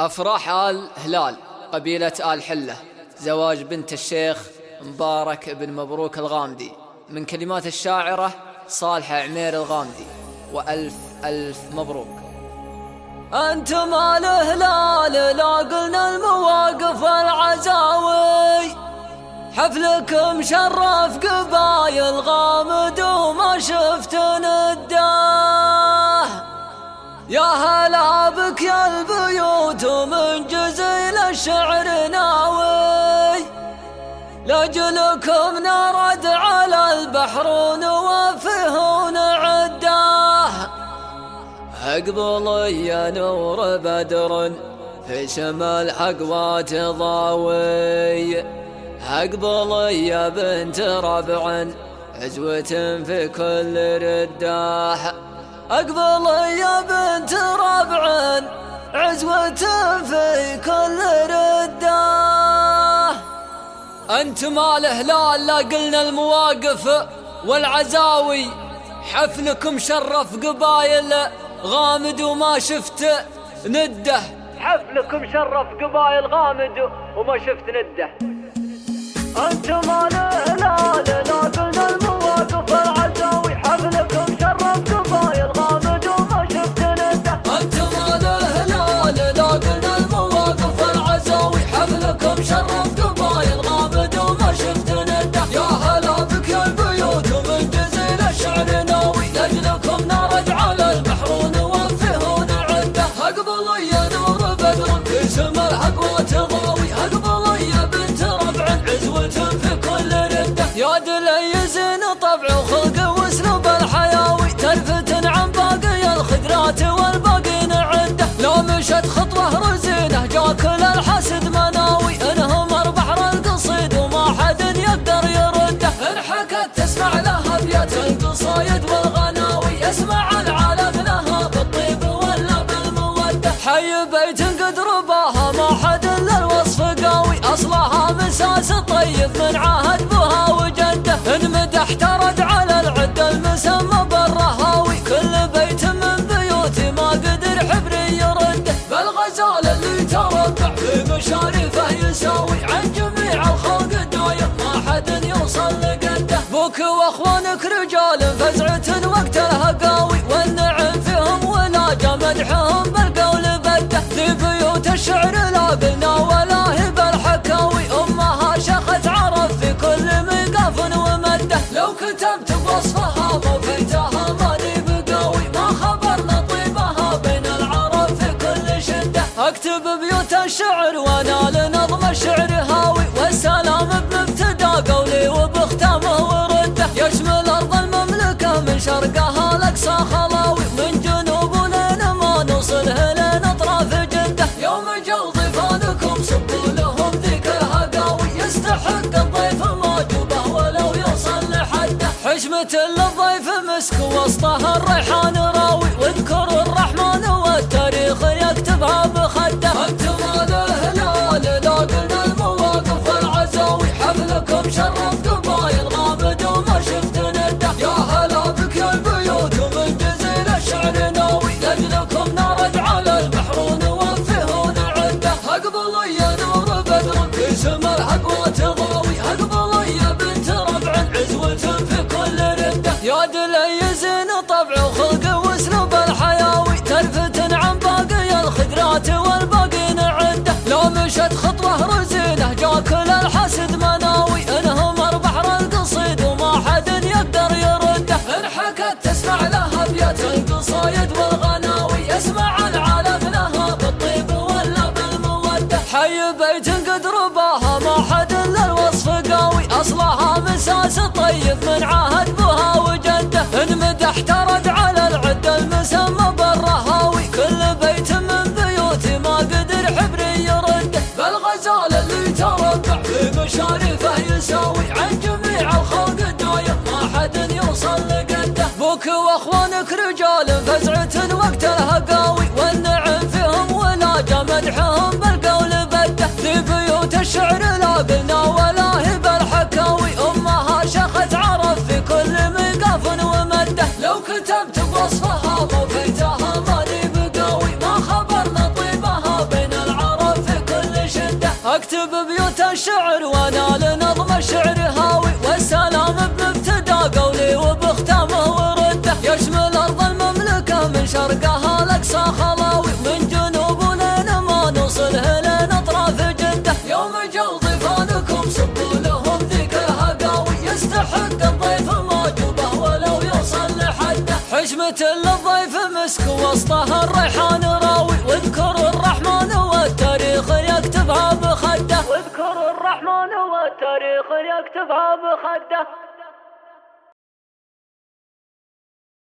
أفراح آل هلال قبيلة آل حلة، زواج بنت الشيخ مبارك بن مبروك الغامدي، من كلمات الشاعرة صالحة عمير الغامدي. وألف ألف مبروك. أنتم آل هلال لا قلنا المواقف والعزاوي، حفلكم شرف قبايل غامد وما شفت نداه. يا هلا بك يا البيوت ومن جزيل الشعر ناوي، لأجلكم نرد على البحر ونوفيه ونعداه. أقبل يا نور بدر في شمال حقوة ضاوي، أقبل يا بنت ربع عزوة في كل رداه. أقبل يا بنت ربع عزوة في كل رداه. أنتم آل هلال لا قلنا المواقف والعزاوي، حفلكم شرف قبايل غامد وما شفت نده. حفلكم شرف قبايل غامد وما شفت نده. أنتم آل هلال لا قلنا المواقف والعزاوي، حفلكم شرف قبايل غامد وما شفت نده. أنتم آل هلال لا قلنا المواقف والعزاوي، حفلكم شرف قبايل غامد وما شفت نده. يا هلا بك يا البيوت ومن جزيل الشعر ناوي، لأجلكم نرد على البحر ونوفيه ونعده. أقبل يا نور بدر في شمال حقوة ضاوي، أقبل يا بنت ربع عزوة في كل رده. يا دلي زين طبع وخلق واسلوب الحياوي، تلفت عن باقي الخدرات والباقي نعده. لو مشت خطوة رزينه جاك للحسد مناوي، انهم بحر القصيد وما حد يقدر يرده. ان حكت تسمع لها ابيات القصايد والغناوي، اسمع العالم لها بالطيب ولا بالموده. حي بيت قد رباها ما حد الا الوصف قوي، اصلها مساس الطيب من عهد بها وجده. ان مدح ترد على العد المسمى بالرهاوي، كل بيت من بيوتي ما قدر حبري يرده. بالغزال اللي تربع في مشارفه يساوي، عن جميع الخلق دايم ما حد يوصل لقده. بوك واخوانك رجال فزعة وقت الهقاوي، والنعم فيهم ولا مدحهم بالقول بده. ذي بيوت الشعر لا قلنا ولا هي بالحكاوي، امها شخت عرف في كل مقاف ومده. لو كتبت بوصفها موفيتها ماني بقاوي، ما خبرنا طيبها بين العرب في كل شده. اكتب بيوت الشعر وانا لنظم الشعر هاوي، والسلام بابتداء قولي وبختامه ورده. يشمل ارض المملكه من شرقها لاقصى خلاوي، من جنوب لين ما نوصله لين اطراف جده. يوم جو ضيفانكم صبوا لهم ذيك الهقاوي، يستحق الضيف ما جوبه ولو يوصل لحده. حشمة للضيف مسك وسطها الريحان راوي، واذكروا الرحمن والتاريخ يكتبها بخده. أنتم آل هلال لا قلنا المواقف والعزاوي، حفلكم شرف قبايل غامد وما شفت نده. يا هلا بك يا البيوت ومن جزيل الشعر ناوي، لأجلكم نرد على البحر ونوفيه ونعده. أقبل يا نور بدر في شمال حقوة ضاوي، أقبل يا بنت ربع عزوة في كل رده. يا دلي زين طبع وخلق واسلوب الحياوي، تلفت عن باقي الخدرات والباقي نعده. لو مشت خطوة رزينه جاك للحسد مناوي، انهم بحر القصيد وما حد يقدر يرده. ان حكت تسمع لها ابيات القصايد والغناوي، اسمع العالم لها بالطيب ولا بالموده. حي بيت قد رباها ما حد الا الوصف قوي، اصلها مساس الطيب من عهد بها وجده. ان مدح ترد على العد المسمى بالرهاوي، كل بيت من بيوتي ما قدر حبري يرده. بالغزال اللي تربع في مشارفه يساوي، عن جميع الخلق دايم ما حد يوصل لقده. بوك واخوانك رجال فزعة وقت الهقاوي، والنعم فيهم ولا مدحهم بالقول بده. ذي بيوت الشعر لا قلنا ولا هي بالحكاوي، امها شخت عرف في كل مقاف ومده. لو كتبت بوصفها موفيتها ماني بقاوي، ما خبرنا طيبها بين العرب اكتب بيوت الشعر وانا لنظم الشعر هاوي، والسلام بمبتدا قولي وبختامه ورده، يشمل ارض المملكه من شرقها لاقصى خلاوي، من جنوب لين ما نوصله لين اطراف جده. يوم جو ضيفانكم صبوا لهم ذيك الهقاوي، يستحق الضيف ماجوبه ولو يوصل لحده، حشمة للضيف مسك وسطها الريحان راوي، واذكر الرحمن والتاريخ يكتبها بخده، واذكر الرحمن والتاريخ يكتبها بخده.